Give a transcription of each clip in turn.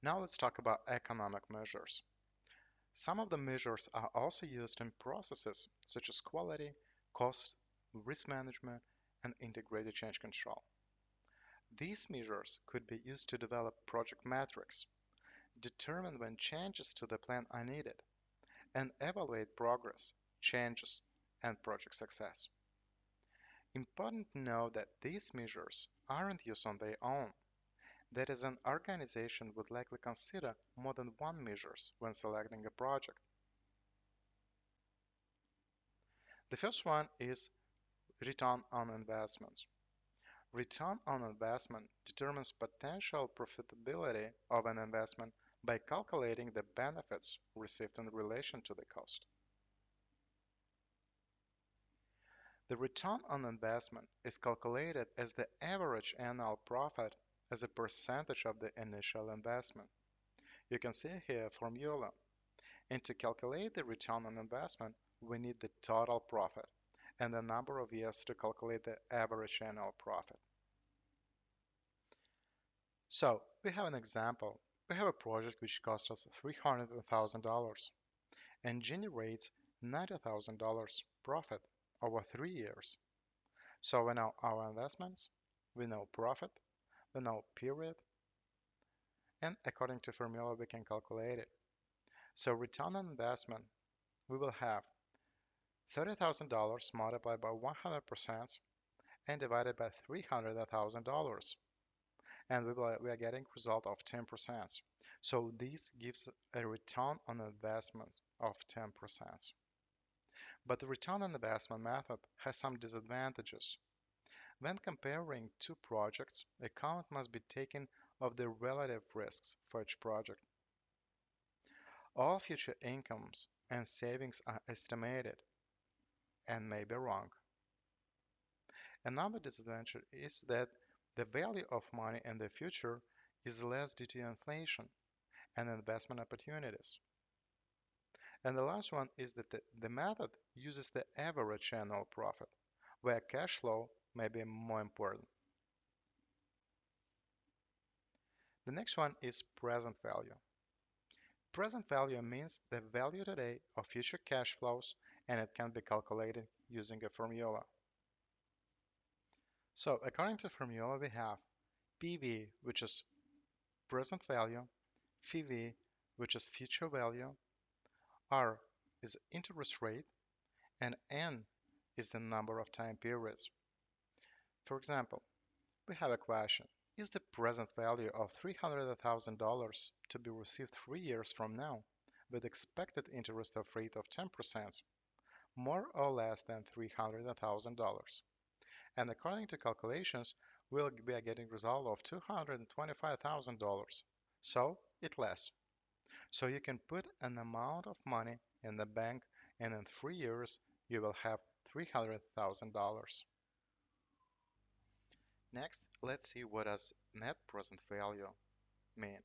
Now let's talk about economic measures. Some of the measures are also used in processes such as quality, cost, risk management, and integrated change control. These measures could be used to develop project metrics, determine when changes to the plan are needed, and evaluate progress, changes, and project success. Important to know that these measures aren't used on their own. That is, an organization would likely consider more than one measures when selecting a project. The first one is return on investment. Return on investment determines potential profitability of an investment by calculating the benefits received in relation to the cost. The return on investment is calculated as the average annual profit as a percentage of the initial investment. You can see here a formula. And to calculate the return on investment, we need the total profit and the number of years to calculate the average annual profit. So we have an example. We have a project which costs us $300,000 and generates $90,000 profit over 3 years. So we know our investments, we know profit, we know period, and according to formula we can calculate it. So return on investment, we will have $30,000 multiplied by 100% and divided by $300,000. And we are getting result of 10%. So this gives a return on investment of 10%. But the return on investment method has some disadvantages. When comparing two projects, account must be taken of the relative risks for each project. All future incomes and savings are estimated and may be wrong. Another disadvantage is that the value of money in the future is less due to inflation and investment opportunities. And the last one is that the method uses the average annual profit, where cash flow may be more important. The next one is present value. Present value means the value today of future cash flows, and it can be calculated using a formula. So according to the formula, we have PV, which is present value, FV, which is future value, R is interest rate, and N is the number of time periods. For example, we have a question. Is the present value of $300,000 to be received 3 years from now with expected interest of rate of 10% more or less than $300,000? And according to calculations, we'll be getting result of $225,000. So it less. So you can put an amount of money in the bank and in 3 years you will have $300,000. Next, let's see what does net present value mean.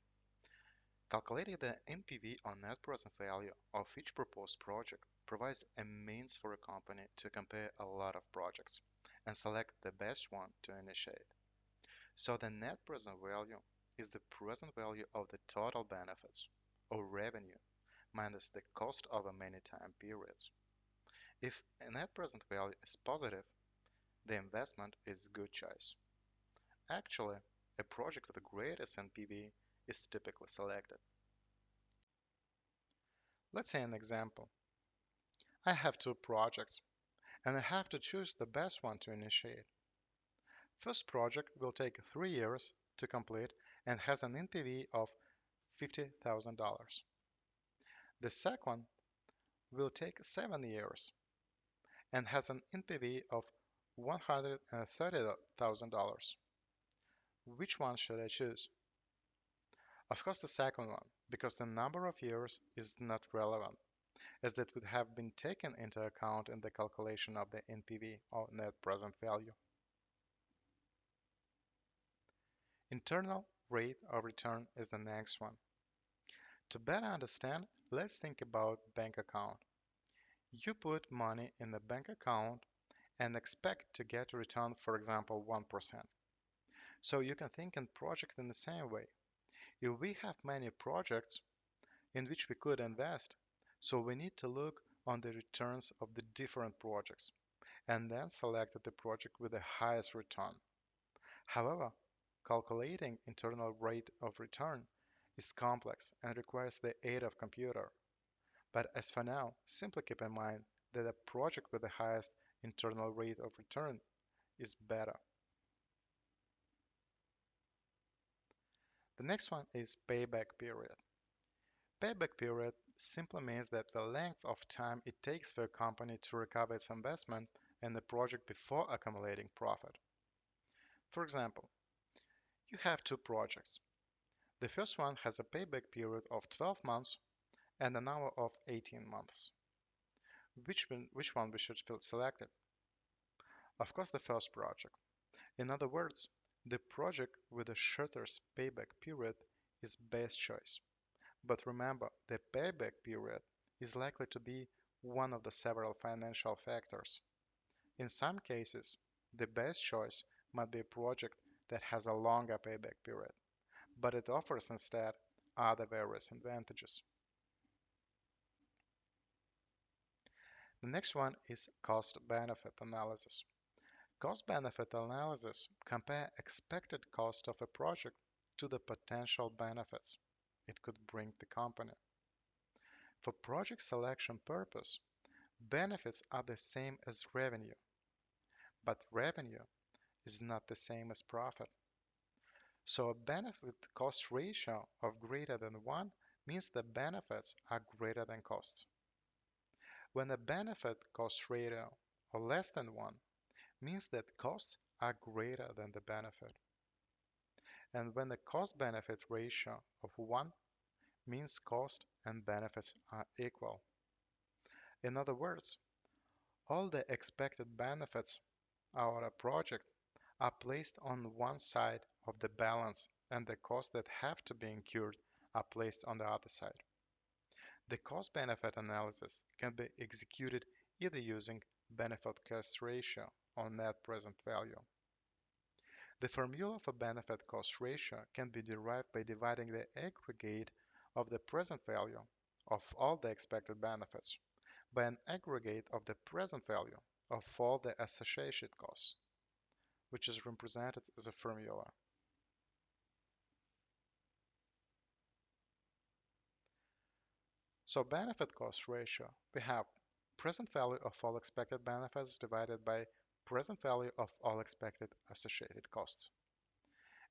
Calculating the NPV or net present value of each proposed project provides a means for a company to compare a lot of projects and select the best one to initiate. So the net present value is the present value of the total benefits or revenue minus the cost over many time periods. If a net present value is positive, the investment is good choice. Actually, a project with the greatest NPV is typically selected. Let's say an example. I have two projects and I have to choose the best one to initiate. First project will take 3 years to complete and has an NPV of $50,000. The second will take 7 years and has an NPV of $130,000. Which one should I choose? Of course, the second one, because the number of years is not relevant, as that would have been taken into account in the calculation of the NPV or net present value. Internal rate of return is the next one. To better understand, let's think about bank account. You put money in the bank account and expect to get a return, for example, 1%. So you can think in project in the same way. If we have many projects in which we could invest, so we need to look on the returns of the different projects and then select the project with the highest return. However, calculating internal rate of return is complex and requires the aid of computer. But as for now, simply keep in mind that a project with the highest internal rate of return is better. The next one is payback period. Payback period simply means that the length of time it takes for a company to recover its investment in the project before accumulating profit. For example, you have two projects. The first one has a payback period of 12 months and another of 18 months. Which one we should feel selected? Of course, the first project. In other words, the project with the shortest payback period is best choice. But remember, the payback period is likely to be one of the several financial factors. In some cases, the best choice might be a project that has a longer payback period, but it offers instead other various advantages. The next one is cost-benefit analysis. Cost-benefit analysis compare expected cost of a project to the potential benefits it could bring the company. For project selection purpose, benefits are the same as revenue, but revenue is not the same as profit. So a benefit cost ratio of greater than 1 means the benefits are greater than costs. When a benefit cost ratio of less than 1 means that costs are greater than the benefit. And when the cost benefit ratio of 1 means cost and benefits are equal. In other words, all the expected benefits of a project are placed on one side of the balance and the costs that have to be incurred are placed on the other side. The cost-benefit analysis can be executed either using benefit-cost ratio or net present value. The formula for benefit-cost ratio can be derived by dividing the aggregate of the present value of all the expected benefits by an aggregate of the present value of all the associated costs, which is represented as a formula. So benefit cost ratio, we have present value of all expected benefits divided by present value of all expected associated costs.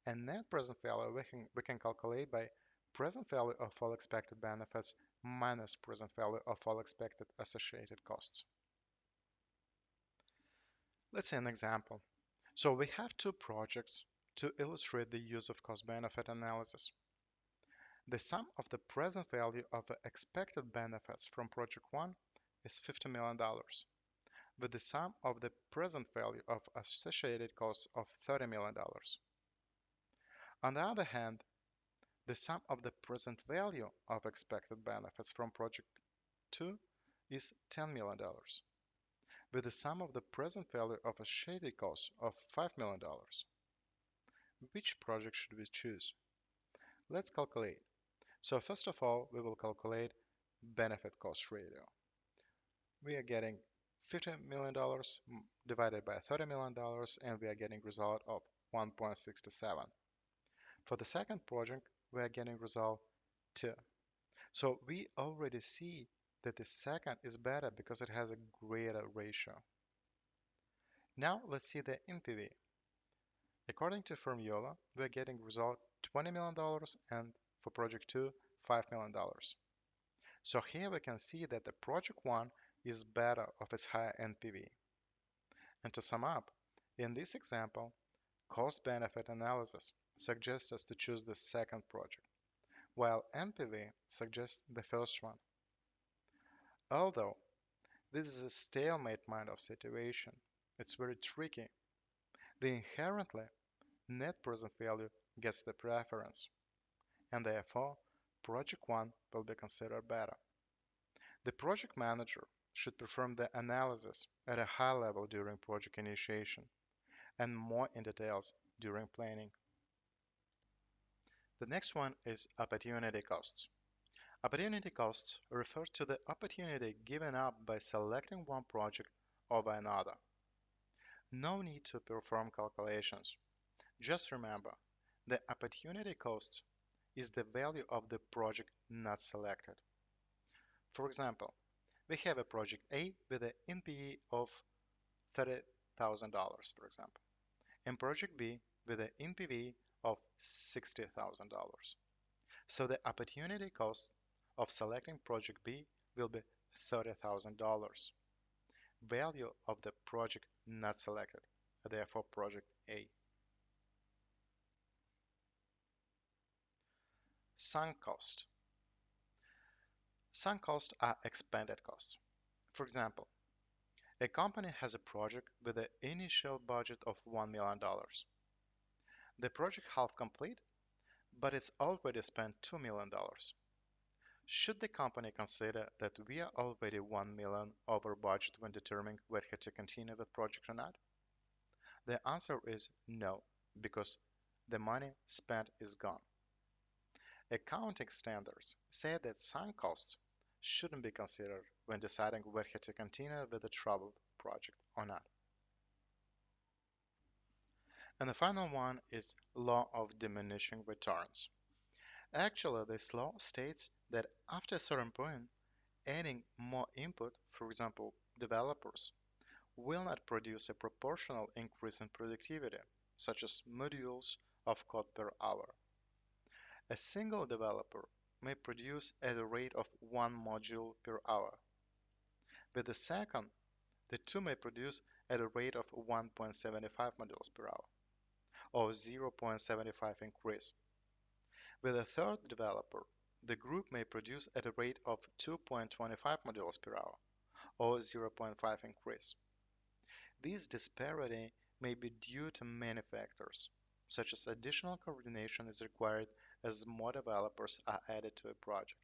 And net present value we can calculate by present value of all expected benefits minus present value of all expected associated costs. Let's see an example. So we have two projects to illustrate the use of cost-benefit analysis. The sum of the present value of the expected benefits from project 1 is $50 million, with the sum of the present value of associated costs of $30 million. On the other hand, the sum of the present value of expected benefits from project 2 is $10 million, with the sum of the present value of associated costs of $5 million. Which project should we choose? Let's calculate. So first of all, we will calculate benefit cost ratio. We are getting $50 million divided by $30 million, and we are getting result of 1.67. For the second project, we are getting result 2. So we already see that the second is better because it has a greater ratio. Now let's see the NPV. According to formula, we are getting result $20 million and for project 2, $5 million. So here we can see that the project 1 is better of its higher NPV. And to sum up, in this example, cost-benefit analysis suggests us to choose the second project, while NPV suggests the first one. Although this is a stalemate kind of situation, it's very tricky. The inherently net present value gets the preference, and therefore project 1 will be considered better. The project manager should perform the analysis at a high level during project initiation and more in details during planning. The next one is opportunity costs. Opportunity costs refer to the opportunity given up by selecting one project over another. No need to perform calculations. Just remember, the opportunity costs is the value of the project not selected. For example, we have a project A with an NPV of $30,000, for example, and project B with an NPV of $60,000. So the opportunity cost of selecting project B will be $30,000. Value of the project not selected, therefore project A. Sunk cost. Sunk costs are expended costs. For example, a company has a project with an initial budget of $1 million. The project half complete, but it's already spent $2 million. Should the company consider that we are already 1 million over budget when determining whether to continue with project or not? The answer is no, because the money spent is gone. Accounting standards say that sunk costs shouldn't be considered when deciding whether to continue with a troubled project or not. And the final one is law of diminishing returns. Actually, this law states that after a certain point, adding more input, for example, developers, will not produce a proportional increase in productivity, such as modules of code per hour. A single developer may produce at a rate of one module per hour. With the second, the two may produce at a rate of 1.75 modules per hour, or 0.75 increase. With a third developer, the group may produce at a rate of 2.25 modules per hour, or 0.5 increase. This disparity may be due to many factors, such as additional coordination is required as more developers are added to a project.